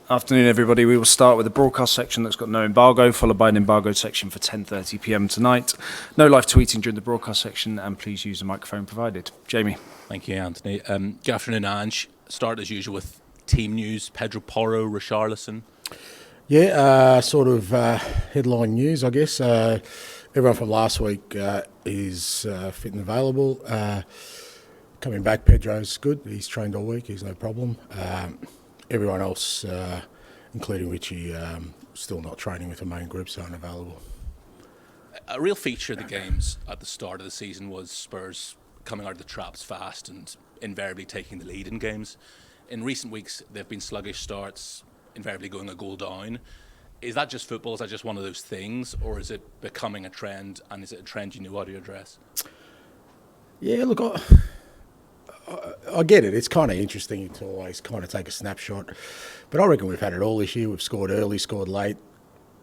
Afternoon, everybody. We will start with the broadcast section that's got no embargo, followed by an embargoed section for 10:30 p.m. tonight. No live tweeting during the broadcast section, and please use the microphone provided. Jamie. Thank you, Anthony. Good afternoon, Ange. Start as usual with team news. Pedro Porro, Richarlison. Yeah, headline news, I guess. Everyone from last week is fit and available. Coming back, Pedro's good. He's trained all week. He's no problem. Everyone else, including Richie, still not training with the main group, so unavailable. A real feature of the games at the start of the season was Spurs coming out of the traps fast and invariably taking the lead in games. In recent weeks, they've been sluggish starts, invariably going a goal down. Is that just football? Is that just one of those things? Or is it becoming a trend? And is it a trend you know how to address? Yeah, look, I get it. It's kind of interesting to always kind of take a snapshot. But I reckon we've had it all this year. We've scored early, scored late,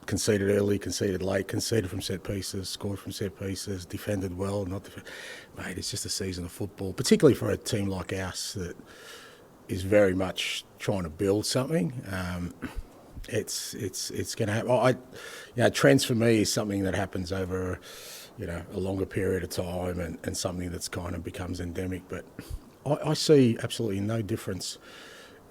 conceded early, conceded late, conceded from set pieces, scored from set pieces, defended well, Mate, it's just a season of football, particularly for a team like us that is very much trying to build something. It's going to happen. Trends for me is something that happens over, a longer period of time and something that's kind of becomes endemic. But I see absolutely no difference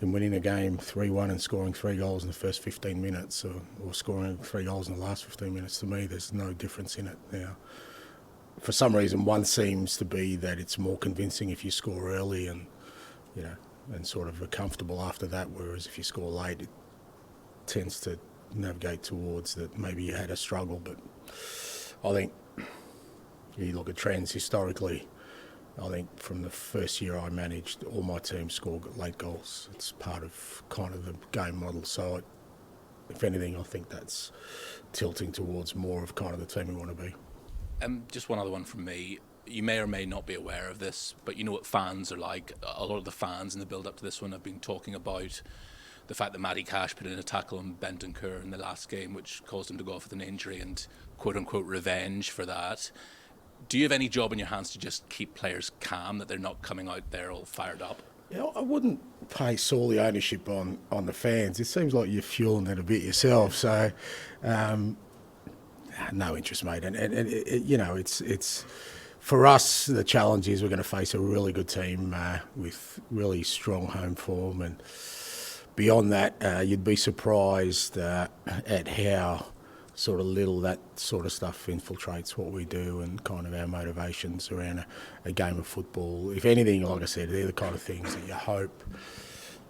in winning a game 3-1 and scoring 3 goals in the first 15 minutes or scoring 3 goals in the last 15 minutes. To me, there's no difference in it now. For some reason, one seems to be that it's more convincing if you score early and sort of are comfortable after that, whereas if you score late, it tends to navigate towards that maybe you had a struggle. But I think you look at trends historically, I think from the first year I managed, all my teams scored late goals. It's part of kind of the game model. So if anything, I think that's tilting towards more of kind of the team we want to be. Just one other one from me. You may or may not be aware of this, but you know what fans are like. A lot of the fans in the build-up to this one have been talking about the fact that Matty Cash put in a tackle on Bentancur in the last game, which caused him to go off with an injury and quote-unquote revenge for that. Do you have any job in your hands to just keep players calm, that they're not coming out there all fired up? Yeah, I wouldn't place all the ownership on the fans. It seems like you're fueling it a bit yourself. So, no interest, mate. And it's for us, the challenge is we're going to face a really good team with really strong home form. And beyond that, you'd be surprised at how sort of little that sort of stuff infiltrates what we do and kind of our motivations around a game of football. If anything, like I said, they're the kind of things that you hope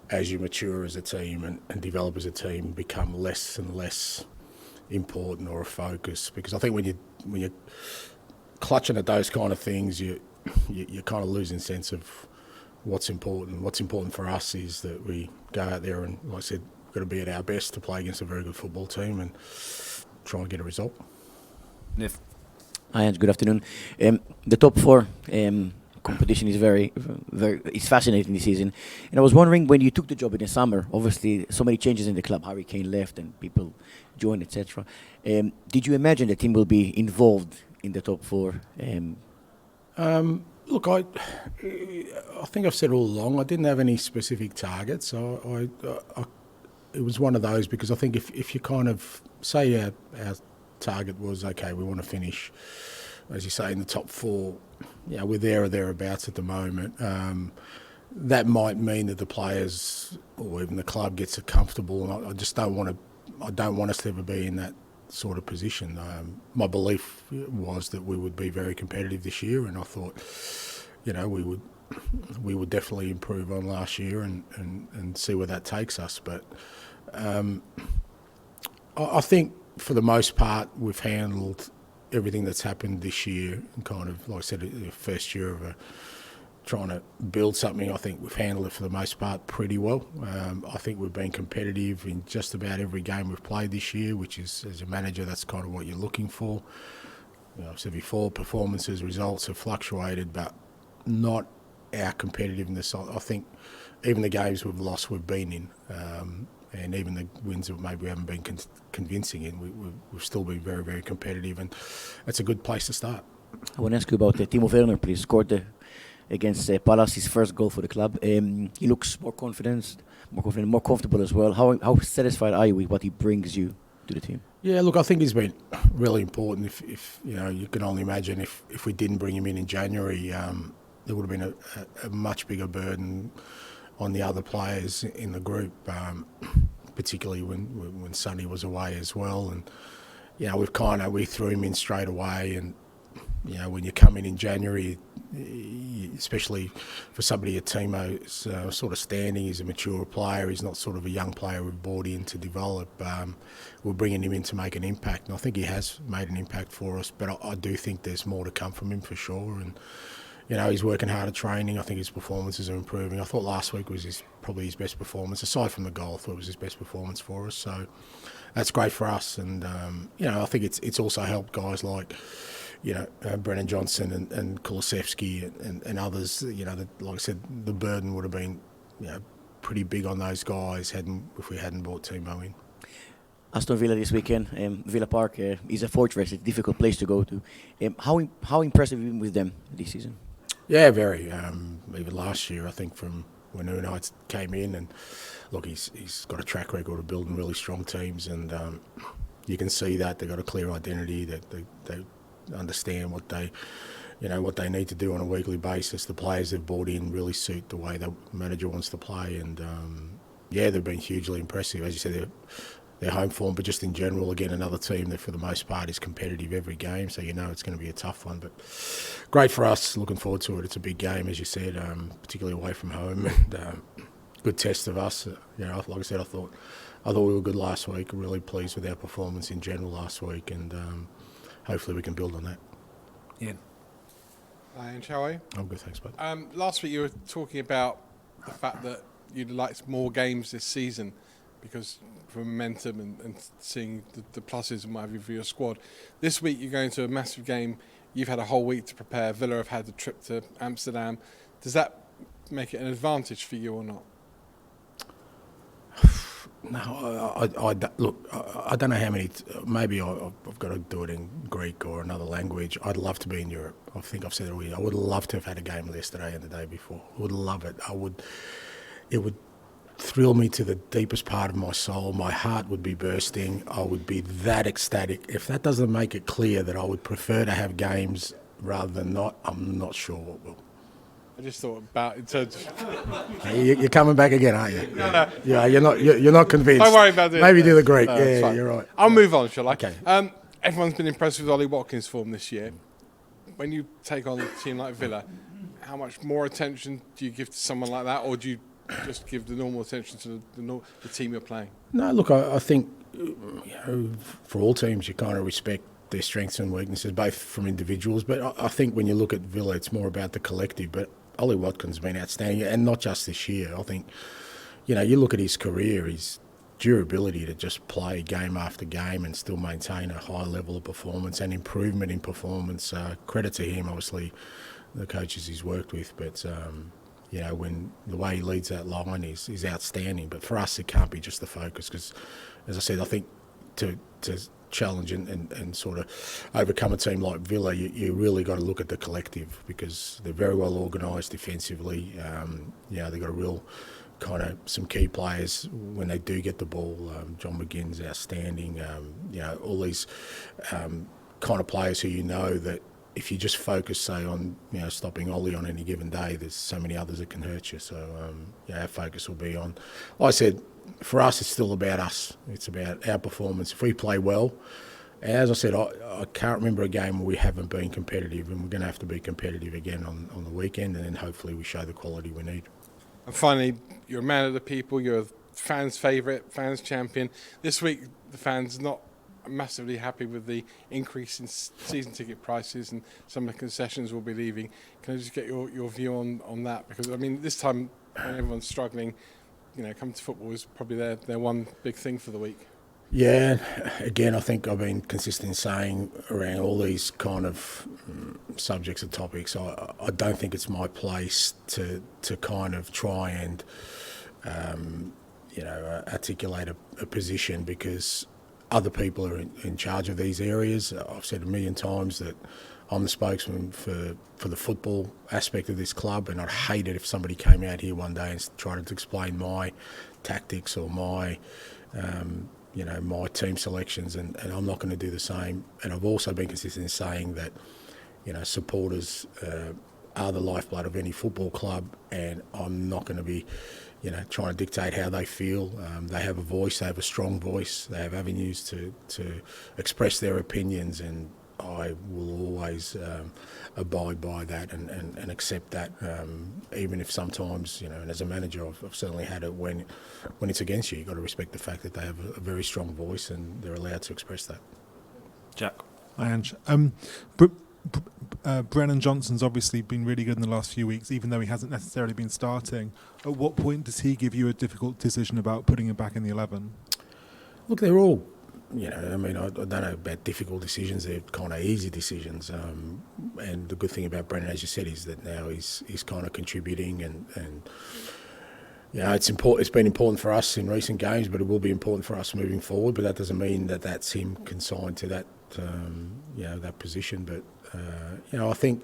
as you mature as a team and develop as a team become less and less important or a focus. Because I think when you're clutching at those kind of things, you're kind of losing sense of what's important. What's important for us is that we go out there and, like I said, we've got to be at our best to play against a very good football team and try and get a result. Nif. Hi, Ange. Good afternoon. The top four competition is very it's fascinating this season. And I was wondering, when you took the job in the summer, obviously so many changes in the club, Harry Kane left and people joined, etc. Did you imagine the team will be involved in the top four? Look, I think I've said all along, I didn't have any specific targets. It was one of those, because I think if you kind of say our target was, okay, we want to finish, as you say, in the top four, we're there or thereabouts at the moment. That might mean that the players or even the club gets comfortable, and I just don't want us to ever be in that sort of position. My belief was that we would be very competitive this year, and I thought, we would definitely improve on last year and see where that takes us. But I think for the most part we've handled everything that's happened this year, and kind of, like I said, the first year of trying to build something. I think we've handled it for the most part pretty well. I think we've been competitive in just about every game we've played this year, which is, as a manager, that's kind of what you're looking for. I've said before, performances, results have fluctuated, but not our competitiveness. I think even the games we've lost, we've been in, and even the wins that maybe we haven't been convincing in, we've still been very, very competitive, and it's a good place to start. I want to ask you about Timo Werner, please. Scored against Palace, his first goal for the club. He looks more confident, more comfortable as well. How satisfied are you with what he brings you to the team? Yeah, look, I think he's been really important. If you know, you can only imagine if we didn't bring him in January, there would have been a much bigger burden on the other players in the group, particularly when Sonny was away as well. And you know, we threw him in straight away. And you know, when you come in January, especially for somebody at Timo's sort of standing, he's a mature player. He's not sort of a young player we've brought in to develop. We're bringing him in to make an impact, and I think he has made an impact for us. But I do think there's more to come from him for sure. And you know, he's working hard at training. I think his performances are improving. I thought last week was probably his best performance, aside from the goal. I thought it was his best performance for us. So that's great for us. And you know, I think it's also helped guys like, you know, Brennan Johnson and Kulusevski and others. You know, like I said, the burden would have been, you know, pretty big on those guys if we hadn't brought Timo in. Aston Villa this weekend, Villa Park is a fortress. It's a difficult place to go to. How impressive have you been with them this season? Yeah, very. Even last year, I think from when Unai came in, and look, he's got a track record of building really strong teams, and you can see that they've got a clear identity, that they understand what they need to do on a weekly basis. The players they've brought in really suit the way the manager wants to play, and yeah, they've been hugely impressive. As you said, their home form, but just in general, again, another team that for the most part is competitive every game, so you know it's going to be a tough one. But great for us, looking forward to it. It's a big game, as you said, particularly away from home, and good test of us. You know, like I said, I thought we were good last week. Really pleased with our performance in general last week, and hopefully we can build on that. Ian. Hi, Ange, how are you? I'm good, thanks, bud. Last week you were talking about the fact that you'd liked more games this season because for momentum and seeing the pluses and what have you for your squad. This week you're going to a massive game. You've had a whole week to prepare. Villa have had the trip to Amsterdam. Does that make it an advantage for you or not? No, I don't know how many. Maybe I've got to do it in Greek or another language. I'd love to be in Europe. I think I've said it already. I would love to have had a game yesterday and the day before. I would love it. It would thrill me to the deepest part of my soul. My heart would be bursting. I would be that ecstatic. If that doesn't make it clear that I would prefer to have games rather than not, I'm not sure what will. I just thought about in terms of... You're coming back again, aren't you? No. Yeah, you're not convinced. Don't worry about it. Maybe do the Greek. No, yeah, you're right. I'll move on, shall I? Okay. Everyone's been impressed with Ollie Watkins' form this year. When you take on a team like Villa, how much more attention do you give to someone like that, or do you just give the normal attention to the team you're playing? No, look, I think for all teams you kind of respect their strengths and weaknesses, both from individuals. But I think when you look at Villa, it's more about the collective. But Ollie Watkins has been outstanding, and not just this year. I think, you look at his career, his durability to just play game after game and still maintain a high level of performance and improvement in performance. Credit to him, obviously, the coaches he's worked with. But, when the way he leads that line is outstanding. But for us, it can't be just the focus because, as I said, I think to challenge and sort of overcome a team like Villa, you really got to look at the collective because they're very well organised defensively. They've got a real kind of some key players when they do get the ball. John McGinn's outstanding. All these kind of players who that if you just focus, say, on stopping Ollie on any given day, there's so many others that can hurt you. So our focus will be on. Like I said, for us, it's still about us. It's about our performance. If we play well, and as I said, I can't remember a game where we haven't been competitive, and we're going to have to be competitive again on the weekend, and then hopefully we show the quality we need. And finally, you're a man of the people. You're a fans' favourite, fans' champion. This week, the fans not massively happy with the increase in season ticket prices, and some of the concessions will be leaving. Can I just get your view on that? Because I mean, this time when everyone's struggling, coming to football is probably their one big thing for the week. Yeah, again, I think I've been consistent in saying around all these kind of subjects and topics, I don't think it's my place to kind of try and articulate a position because other people are in charge of these areas. I've said a million times that I'm the spokesman for the football aspect of this club, and I'd hate it if somebody came out here one day and tried to explain my tactics or my my team selections, and I'm not going to do the same. And I've also been consistent in saying that, supporters are the lifeblood of any football club, and I'm not going to be, trying to dictate how they feel. They have a voice, they have a strong voice, they have avenues to express their opinions, and I will always abide by that and accept that, even if sometimes, and as a manager, I've certainly had it when it's against you. You've got to respect the fact that they have a very strong voice and they're allowed to express that. Jack. Hi, Ange. Brennan Johnson's obviously been really good in the last few weeks, even though he hasn't necessarily been starting. At what point does he give you a difficult decision about putting him back in the 11? Look, they're all, I don't know about difficult decisions. They're kind of easy decisions. And the good thing about Brennan, as you said, is that now he's kind of contributing and it's important. It's been important for us in recent games, but it will be important for us moving forward. But that doesn't mean that that's him consigned to that, that position. But I think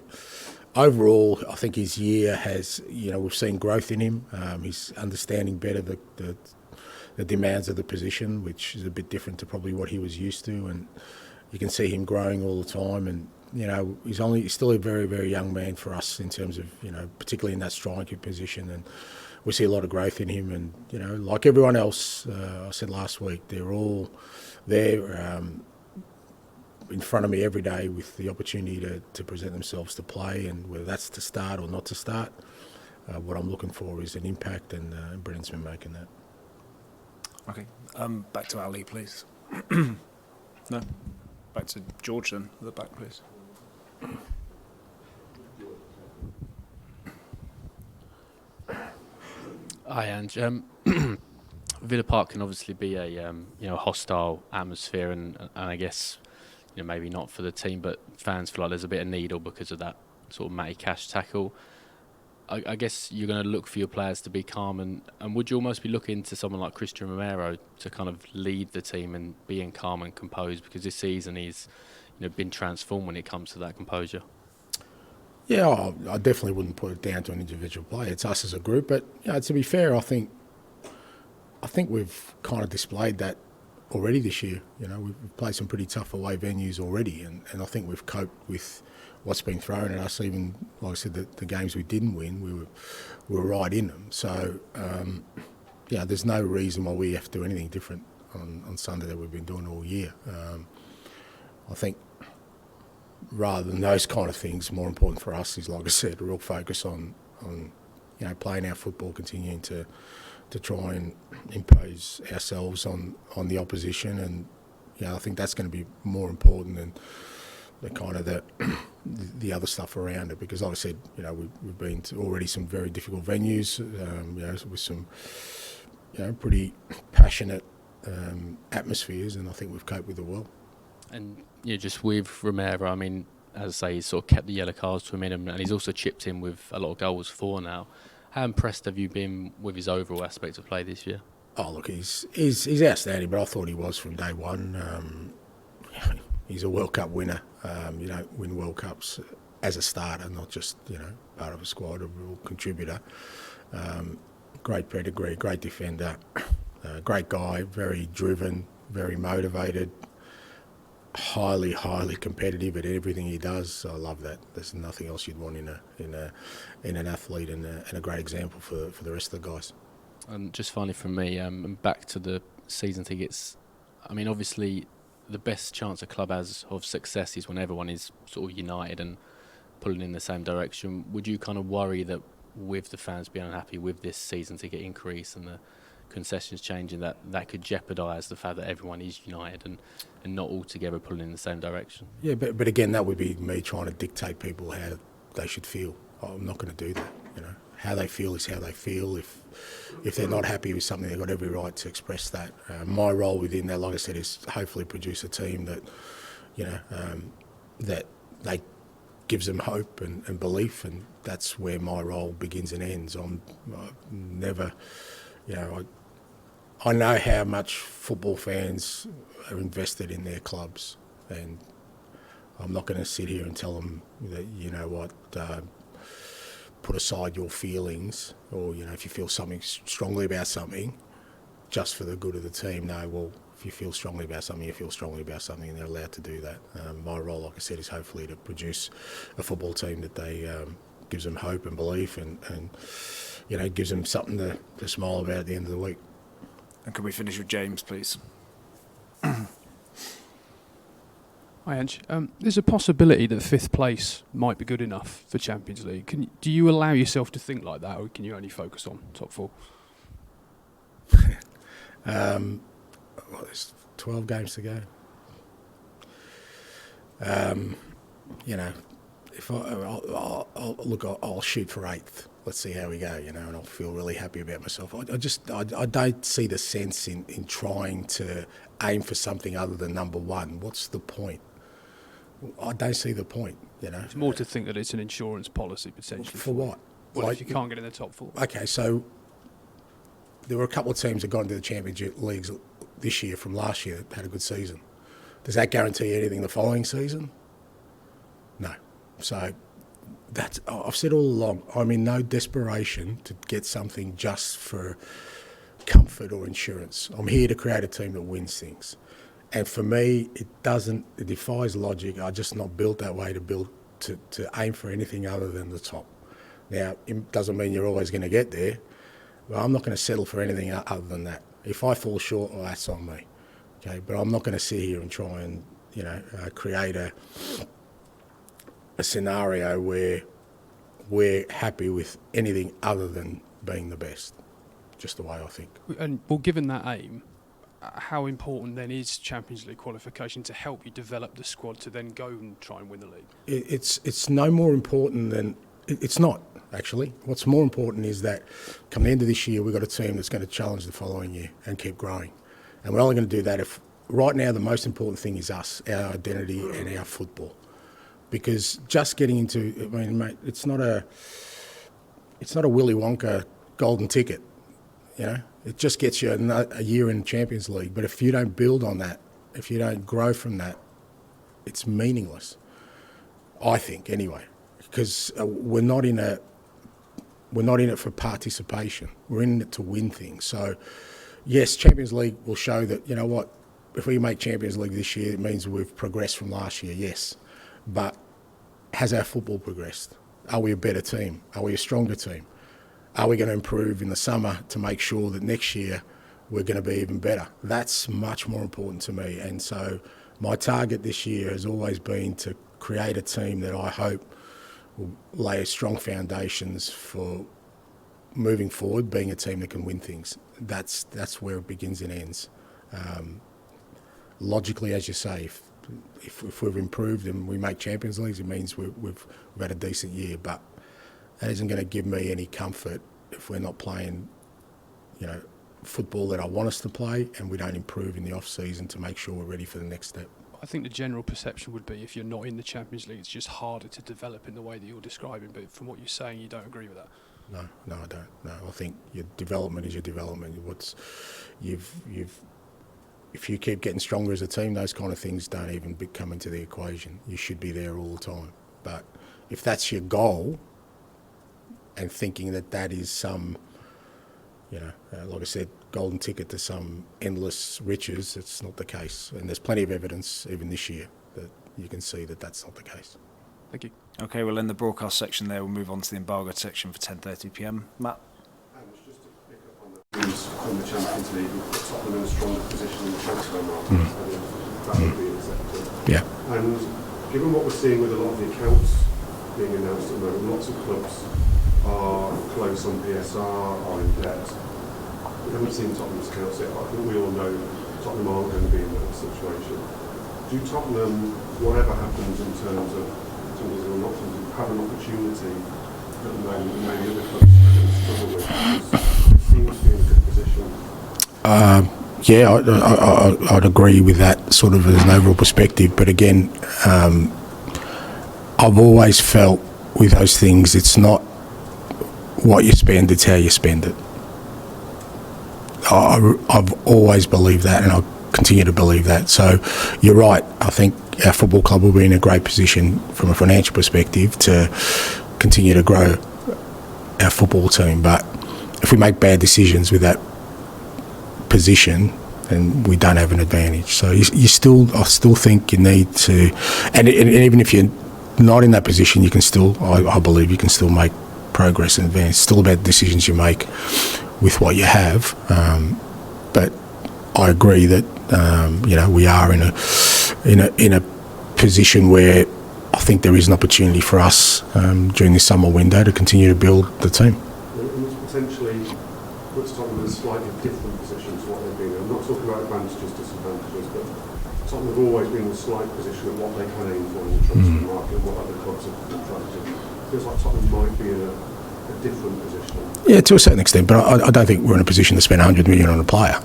overall, his year has, we've seen growth in him. He's understanding better the demands of the position, which is a bit different to probably what he was used to, and you can see him growing all the time. And he's still a very, very young man for us in terms of particularly in that striker position, and we see a lot of growth in him. And like everyone else, I said last week, they're all there in front of me every day with the opportunity to present themselves to play, and whether that's to start or not to start, what I'm looking for is an impact, and Brennan's been making that. Okay. Back to Ali, please. No. Back to George then, at the back, please. Hi, Ange. Villa Park can obviously be a hostile atmosphere, and I guess maybe not for the team, but fans feel like there's a bit of needle because of that sort of Matty Cash tackle. I guess you're going to look for your players to be calm, and would you almost be looking to someone like Christian Romero to kind of lead the team and being calm and composed, because this season he's been transformed when it comes to that composure? Yeah, I definitely wouldn't put it down to an individual player. It's us as a group. But to be fair, I think we've kind of displayed that already this year. We've played some pretty tough away venues already, and I think we've coped with what's been thrown at us. Even, like I said, the games we didn't win, we were right in them. So, there's no reason why we have to do anything different on Sunday that we've been doing all year. I think rather than those kind of things, more important for us is, like I said, a real focus on playing our football, continuing to try and impose ourselves on the opposition, and I think that's going to be more important than the kind of the other stuff around it, because like I said, we've been to already some very difficult venues, with some pretty passionate atmospheres, and I think we've coped with it well. And just with Romero, I mean, as I say, he's sort of kept the yellow cards to a minimum, and he's also chipped in with a lot of goals for now. How impressed have you been with his overall aspect of play this year? Oh, look, he's outstanding, but I thought he was from day one. He's a World Cup winner. You don't win World Cups as a starter, not just part of a squad, a real contributor. Great pedigree, great defender, great guy, very driven, very motivated, highly, highly competitive at everything he does. I love that. There's nothing else you'd want in an athlete, and a great example for the rest of the guys. And just finally from me, back to the season tickets. I mean, obviously, the best chance a club has of success is when everyone is sort of united and pulling in the same direction. Would you kind of worry that with the fans being unhappy with this season ticket increase and the concessions changing, that could jeopardise the fact that everyone is united and not all together pulling in the same direction? Yeah, but again, that would be me trying to dictate people how they should feel. I'm not going to do that. How they feel is how they feel. If they're not happy with something, they've got every right to express that. My role within that, like I said, is hopefully produce a team that, that they gives them hope and belief, and that's where my role begins and ends. I'm never, I know how much football fans are invested in their clubs, and I'm not going to sit here and tell them that, you know what, put aside your feelings, or, you know, if you feel something strongly about something, just for the good of the team. No, well, if you feel strongly about something, you feel strongly about something, and they're allowed to do that. My role, like I said, is hopefully to produce a football team that they gives them hope and belief, and you know, gives them something to smile about at the end of the week. And can we finish with James, please? Hi, Ange. There's a possibility that 5th place might be good enough for Champions League. Do you allow yourself to think like that, or can you only focus on top 4? Well, there's 12 games to go. You know, if I'll shoot for 8th. Let's see how we go, you know, and I'll feel really happy about myself. I don't see the sense in trying to aim for something other than number 1. What's the point? I don't see the point, you know. It's more to think that it's an insurance policy potentially. For what? Well, if you can't get in the top 4. Okay, so there were a couple of teams that got into the Championship Leagues this year from last year that had a good season. Does that guarantee anything the following season? No. So I've said all along, I'm in no desperation to get something just for comfort or insurance. I'm here to create a team that wins things. And for me, it defies logic. I'm just not built that way to aim for anything other than the top. Now, it doesn't mean you're always going to get there, but I'm not going to settle for anything other than that. If I fall short, well, that's on me. Okay, but I'm not going to sit here and try and, you know, create a scenario where we're happy with anything other than being the best. Just the way I think. And well, given that aim, how important then is Champions League qualification to help you develop the squad to then go and try and win the league? It's no more important than it's not actually. What's more important is that come the end of this year, we've got a team that's going to challenge the following year and keep growing. And we're only going to do that if right now the most important thing is us, our identity and our football. Because just getting into, I mean, mate, it's not a Willy Wonka golden ticket, you know. It just gets you a year in Champions League. But if you don't build on that, if you don't grow from that, it's meaningless. I think, anyway, because we're not in it for participation. We're in it to win things. So, yes, Champions League will show that, you know what, if we make Champions League this year, it means we've progressed from last year, yes. But has our football progressed? Are we a better team? Are we a stronger team? Are we going to improve in the summer to make sure that next year we're going to be even better? That's much more important to me. And so my target this year has always been to create a team that I hope will lay strong foundations for moving forward, being a team that can win things. That's where it begins and ends. Logically, as you say, if we've improved and we make Champions Leagues, it means we've had a decent year. But that isn't going to give me any comfort if we're not playing, you know, football that I want us to play, and we don't improve in the off season to make sure we're ready for the next step. I think the general perception would be if you're not in the Champions League, it's just harder to develop in the way that you're describing. But from what you're saying, you don't agree with that. No, I don't. No, I think your development is your development. If you keep getting stronger as a team, those kind of things don't even come into the equation. You should be there all the time. But if that's your goal, and thinking that is some, you know, like I said, golden ticket to some endless riches, it's not the case. And there's plenty of evidence, even this year, that you can see that that's not the case. Thank you. Okay, we'll end the broadcast section there. We'll move on to the embargo section for 10:30 p.m. Matt? Just to pick up on the news from the Champions League, we've put Tottenham in a stronger position in the transfer market. That would be accepted. Yeah. And given what we're seeing with a lot of the accounts being announced at the moment, lots of clubs are close on PSR, are in debt. We haven't seen Tottenham's accounts yet, but I think we all know Tottenham aren't going to be in that situation. Do Tottenham, whatever happens in terms of or not, have an opportunity at the moment that maybe other clubs are going to struggle with, because it seems to be in a good position? Yeah, I'd agree with that sort of as an overall perspective. But again, I've always felt with those things, it's not what you spend, it's how you spend it. I've always believed that, and I continue to believe that. So you're right. I think our football club will be in a great position from a financial perspective to continue to grow our football team. But if we make bad decisions with that position, then we don't have an advantage. So I still think you need to, and even if you're not in that position, you can still, I believe you can still make progress and advance. It's still about decisions you make with what you have. But I agree that we are in a position where I think there is an opportunity for us during this summer window to continue to build the team. Which potentially puts Tottenham in a slightly different position to what they've been in. I'm not talking about advantages, disadvantages, but Tottenham have always been in a slight position of what they can aim for in the transfer market and what other clubs have tried to do. It feels like Tottenham might be in a different position. Yeah, to a certain extent, but I don't think we're in a position to spend 100 million on a player,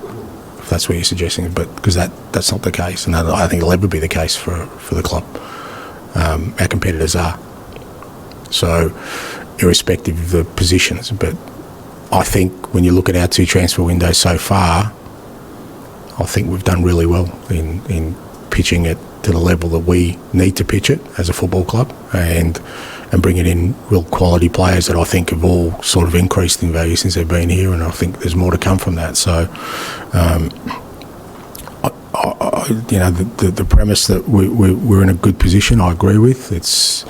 if that's what you're suggesting, but because that's not the case, and I think it'll ever be the case for the club. Our competitors are. So, irrespective of the positions, but I think when you look at our 2 transfer windows so far, I think we've done really well in pitching it to the level that we need to pitch it as a football club, and bringing in real quality players that I think have all sort of increased in value since they've been here, and I think there's more to come from that. So, the premise that we're in a good position, I agree with. It's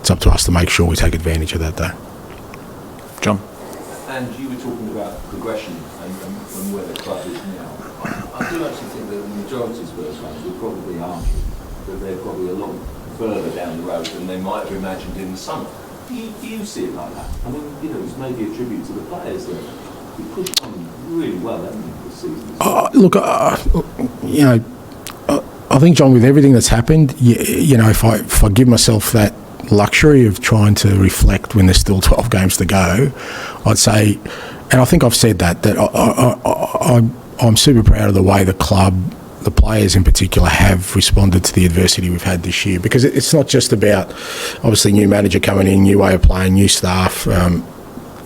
up to us to make sure we take advantage of that, though. John? And you were talking about progression and where the club is now. I do actually think that the majority of Spurs fans would probably argue that they're probably a lot further down the road than they might have imagined in the summer. Do you see it like that? I mean, it's maybe a tribute to the players that we pushed on really well, haven't we, this season? I think, John, with everything that's happened, if I give myself that luxury of trying to reflect when there's still 12 games to go, I'd say, and I think I've said that I'm super proud of the way the club, the players in particular, have responded to the adversity we've had this year, because it's not just about, obviously, new manager coming in, new way of playing, new staff,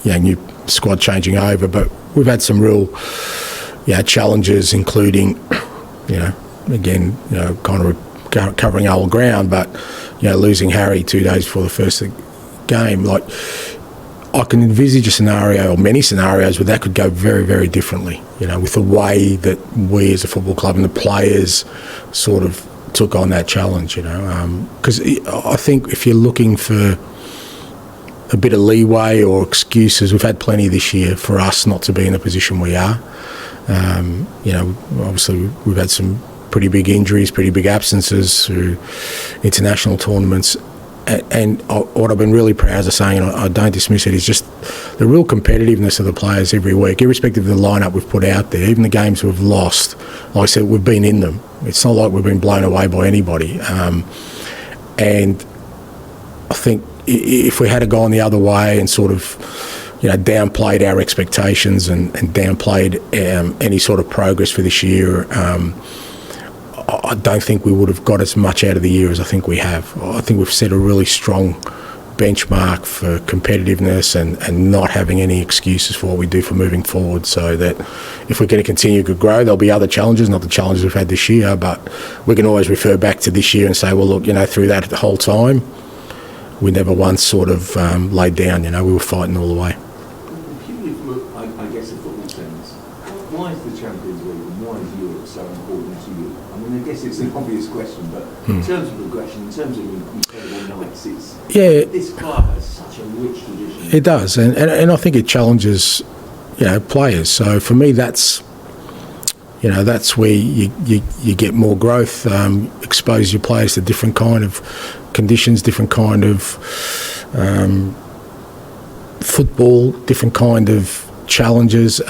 new squad changing over, but we've had some real challenges, including, again, kind of covering old ground, but losing Harry 2 days before the first game. Like, I can envisage a scenario, or many scenarios, where that could go very, very differently. With the way that we as a football club and the players sort of took on that challenge. Because I think if you're looking for a bit of leeway or excuses, we've had plenty this year for us not to be in the position we are. Obviously we've had some pretty big injuries, pretty big absences through international tournaments. And what I've been really proud of saying, and I don't dismiss it, is just the real competitiveness of the players every week, irrespective of the lineup we've put out there. Even the games we've lost, like I said, we've been in them. It's not like we've been blown away by anybody. And I think if we had gone the other way and sort of, downplayed our expectations and downplayed any sort of progress for this year, I don't think we would have got as much out of the year as I think we have. I think we've set a really strong benchmark for competitiveness and not having any excuses for what we do for moving forward, so that if we're going to continue to grow, there'll be other challenges, not the challenges we've had this year, but we can always refer back to this year and say, well, look, through that the whole time, we never once sort of laid down, we were fighting all the way. I guess in football terms, why is the Champions League and why is Europe so important to you? I mean, I guess it's an obvious question, but in terms of progression, in terms of incredible nights, this club has such a rich tradition. It does, and I think it challenges, players. So for me, that's where you get more growth, expose your players to different kind of conditions, different kind of football, different kind of challenges.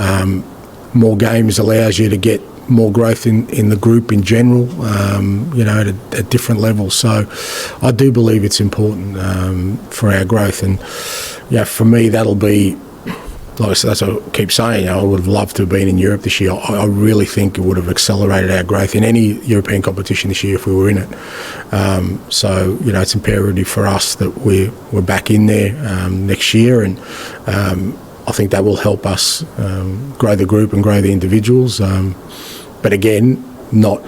More games allows you to get more growth in the group in general, at different levels. So I do believe it's important for our growth. And for me, that'll be, like I said, that's what I keep saying, I would have loved to have been in Europe this year. I really think it would have accelerated our growth in any European competition this year if we were in it. So it's imperative for us that we're back in there next year, and I think that will help us grow the group and grow the individuals. But again, not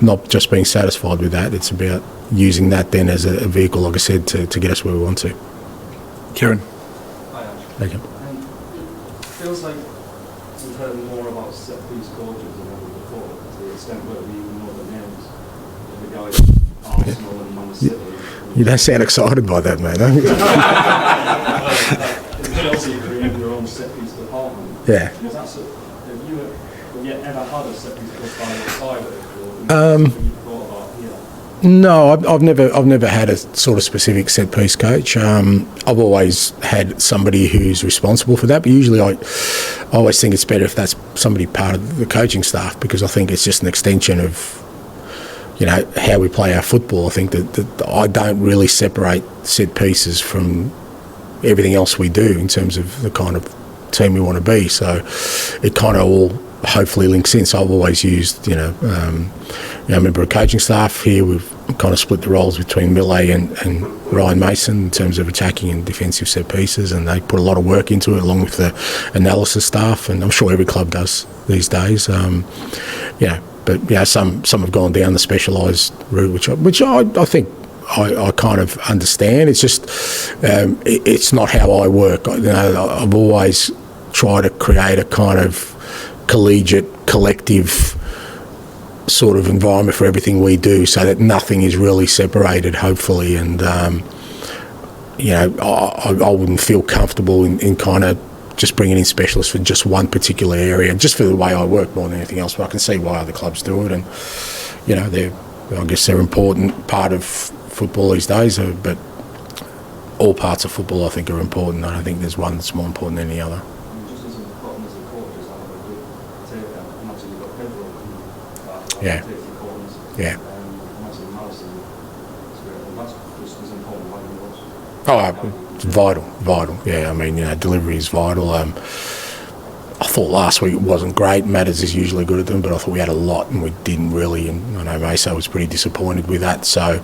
not just being satisfied with that. It's about using that then as a vehicle, like I said, to get us where we want to. Kieran. Hi, Ange. Thank you. It feels like we've heard more about set-piece coaches than ever before, to the extent where we even know the names of the guys at Arsenal and Man City. You don't sound excited by that, mate. Don't you? In Chelsea, you're in your own set-piece department. Yeah. Have you ever had a set-piece coach by your side of it? No, I've never had a sort of specific set piece coach. I've always had somebody who's responsible for that, but usually I always think it's better if that's somebody part of the coaching staff, because I think it's just an extension of, you know, how we play our football. I think that I don't really separate set pieces from everything else we do in terms of the kind of team we want to be. So it kind of all hopefully links in. So I've always used, a member of coaching staff here. We've kind of split the roles between Millet and Ryan Mason in terms of attacking and defensive set pieces, and they put a lot of work into it along with the analysis staff, and I'm sure every club does these days. But some have gone down the specialised route, which I think I kind of understand. It's just it's not how I work. I've always tried to create a kind of collegiate, collective sort of environment for everything we do, so that nothing is really separated, hopefully. And I wouldn't feel comfortable in kind of just bringing in specialists for just one particular area, just for the way I work more than anything else. But I can see why other clubs do it, and they're an important part of football these days. But all parts of football, I think, are important. I don't think there's one that's more important than the other. Yeah. Yeah. Oh, it's vital. Yeah, I mean, delivery is vital. I thought last week it wasn't great. Matters is usually good at them, but I thought we had a lot and we didn't really. And I know Mesa was pretty disappointed with that. So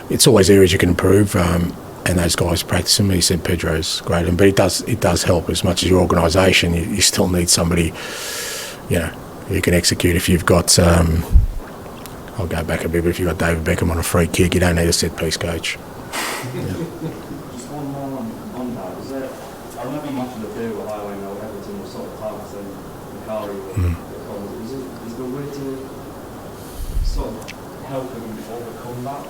it's always areas you can improve. And those guys practice them. He said Pedro's great, but it does help as much as your organisation. You still need somebody, who can execute. If you've got, I'll go back a bit, but if you've got David Beckham on a free kick, you don't need a set-piece coach. Just one more on that. I remember much of the day with highlighting how Everton was sort of targeting Mikari. Is there a way to sort of help him overcome that?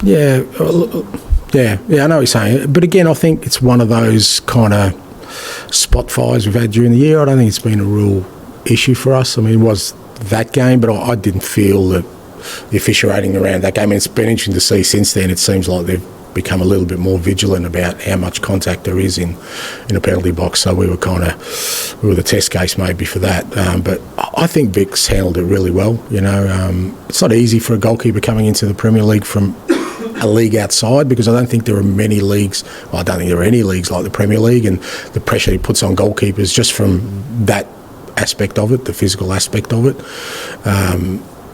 Yeah, I know what you're saying. But again, I think it's one of those kind of spot fires we've had during the year. I don't think it's been a real issue for us. I mean, it was that game, but I didn't feel that the officiating around that game. And it's been interesting to see since then. It seems like they've become a little bit more vigilant about how much contact there is in a penalty box. So we were the test case maybe for that. But I think Vic's handled it really well. It's not easy for a goalkeeper coming into the Premier League from a league outside, because I don't think there are many leagues. Well, I don't think there are any leagues like the Premier League, and the pressure he puts on goalkeepers just from that aspect of it, the physical aspect of it.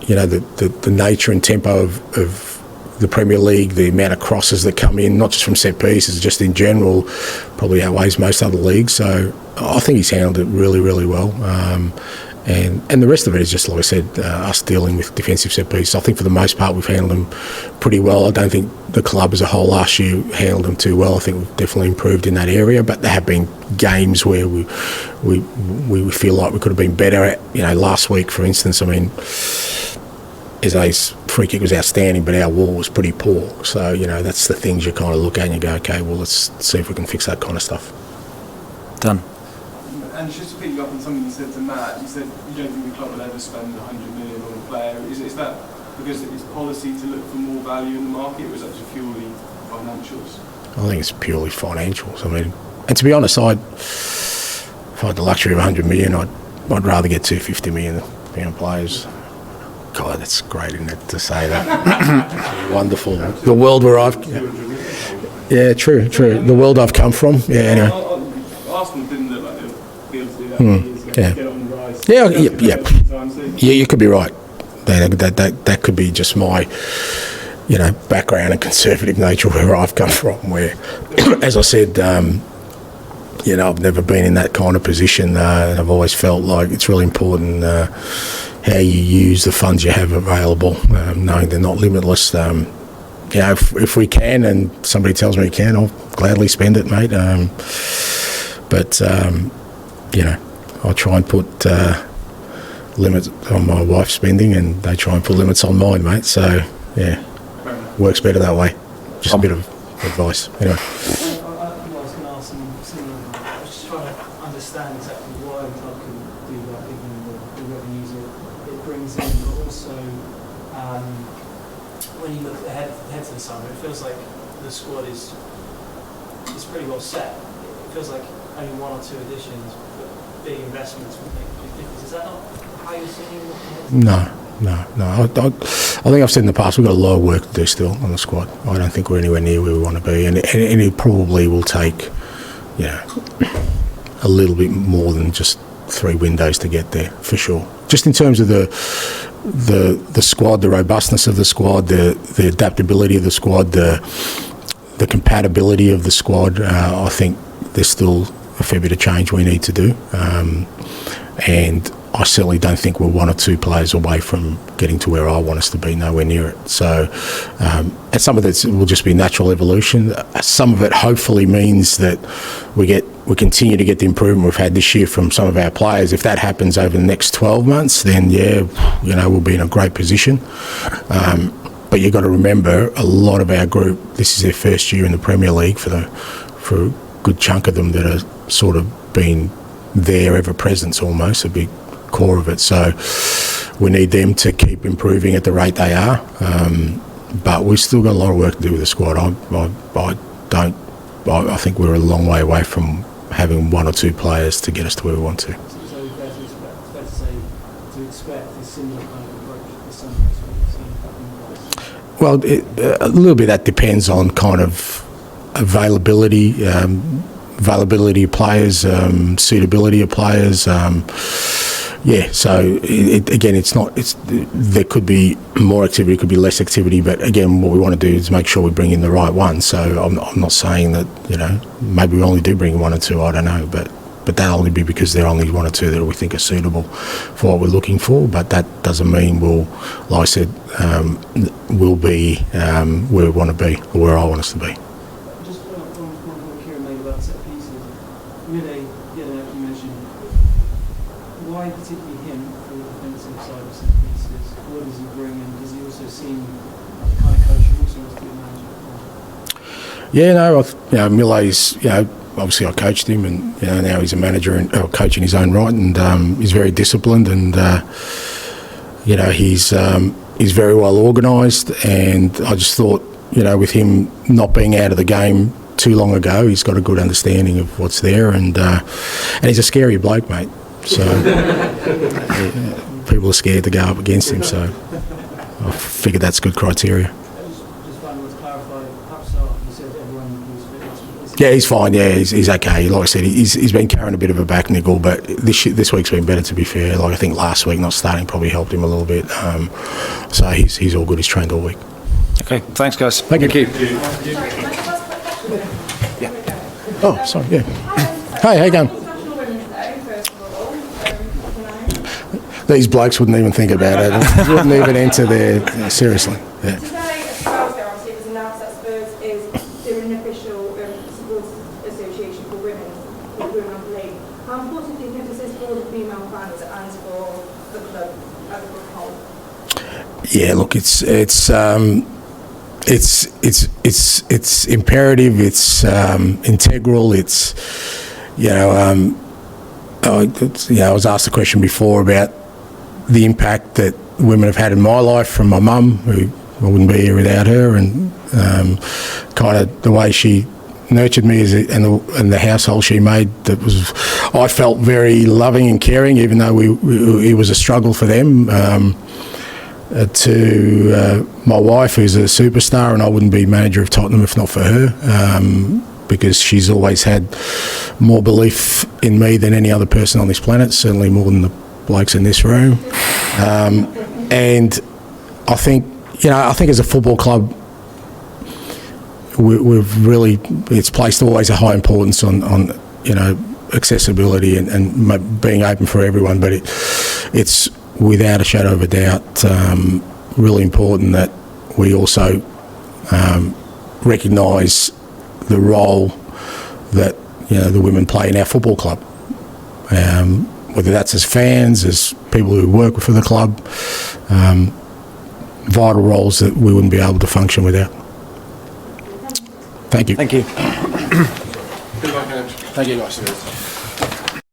The nature and tempo of the Premier League, the amount of crosses that come in, not just from set pieces, just in general, probably outweighs most other leagues. So I think he's handled it really, really well. And the rest of it is just, like I said, us dealing with defensive set pieces. I think for the most part we've handled them pretty well. I don't think the club as a whole last year handled them too well. I think we've definitely improved in that area, but there have been games where we feel like we could have been better. Last week, for instance, I mean, Eze's free kick was outstanding, but our wall was pretty poor. So, that's the things you kind of look at and you go, okay, well, let's see if we can fix that kind of stuff. Done. And just to pick you up on something you said to Matt, you said you don't think the club will ever spend 100 million on a player. Is that because it's policy to look for more value in the market, or is that just purely financials? I think it's purely financials. I mean, and to be honest, if I had the luxury of 100 million, I'd rather get 250 million players. God, that's great, isn't it, to say that? Wonderful. The world where I've... Yeah, true. The world I've come from. Yeah, anyway. Arsenal didn't look like they were able to do that years ago. Yeah. Get on the rise. Yeah, you could be right. That could be just my, background and conservative nature where I've come from, where, as I said, you know, I've never been in that kind of position, and I've always felt like it's really important how you use the funds you have available, knowing they're not limitless. You know, if we can, and somebody tells me we can, I'll gladly spend it, mate. But you know, I try and put limits on my wife's spending, and they try and put limits on mine, mate. So yeah, works better that way. Just a bit of advice. Anyway. I was just trying to understand exactly why the club can do that, given the revenues it brings in, but also when you look ahead to the summer, it feels like the squad is pretty well set. It feels like only one or two additions, but big investments would make a big difference. Is that not how you're seeing it? No. I think I've said in the past we've got a lot of work to do still on the squad. I don't think we're anywhere near where we want to be, and it probably will take, you know, a little bit more than just 3 windows to get there, for sure. Just in terms of the squad, the robustness of the squad, the adaptability of the squad, the compatibility of the squad, I think there's still a fair bit of change we need to do, and I certainly don't think we're 1 or 2 players away from getting to where I want us to be, nowhere near it. So, and some of it will just be natural evolution. Some of it hopefully means that we continue to get the improvement we've had this year from some of our players. If that happens over the next 12 months, then yeah, you know, we'll be in a great position. But you've got to remember, a lot of our group, this is their first year in the Premier League for a good chunk of them that are sort of been there ever present, almost a big core of it. So we need them to keep improving at the rate they are, but we've still got a lot of work to do with the squad. I think we're a long way away from having 1 or 2 players to get us to where we want to. So fair to say to expect a similar kind of approach this summer? Well, a little bit that depends on kind of availability of players, suitability of players. Yeah, so there could be more activity, could be less activity, but again, what we want to do is make sure we bring in the right ones. So I'm not saying that, you know, maybe we only do bring 1 or 2, I don't know, but that'll only be because there are only 1 or 2 that we think are suitable for what we're looking for. But that doesn't mean we'll, like I said, we'll be where we want to be, or where I want us to be. Just one point Kieran made about set pieces. Really, you mentioned why particularly him for the defensive side of set pieces. What does he bring, and does he also seem like the kind of coach who also wants to be a manager? Yeah, no, Millet's, you know, obviously I coached him, and you know, now he's a manager and coach in his own right, and he's very disciplined, and you know, he's very well organised, and I just thought, you know, with him not being out of the game too long ago, he's got a good understanding of what's there, and he's a scary bloke, mate. So people are scared to go up against him. So I figured that's good criteria. Just finally to clarify, you said everyone was fit last week. Yeah, he's fine. Yeah, he's okay. Like I said, he's been carrying a bit of a back nickel, but this week's been better, to be fair. Like I think last week not starting probably helped him a little bit. So he's all good. He's trained all week. Okay, thanks, guys. Thank you. Yeah. Oh, sorry. Yeah. Hey, how you going? These blokes wouldn't even think about it. Wouldn't even enter there. Seriously. Yeah. Today at Spurs, obviously, it was announced that Spurs is doing an official supporters association for women in the Europa League. How important do you think this is for the female fans and for the club as a whole? Yeah, look, it's imperative. It's integral. It's, you know, I was asked a question before about the impact that women have had in my life from my mum, who I wouldn't be here without her, and kind of the way she nurtured me and the household she made. I felt very loving and caring, even though it was a struggle for them. To my wife, who's a superstar, and I wouldn't be manager of Tottenham if not for her, because she's always had more belief in me than any other person on this planet, certainly more than the blokes in this room. And I think as a football club, we've really, it's placed always a high importance on accessibility and being open for everyone, but it's without a shadow of a doubt really important that we also recognise the role that the women play in our football club, whether that's as fans, as people who work for the club, vital roles that we wouldn't be able to function without. Thank you. Thank you. Good luck, Ange. Thank you, guys.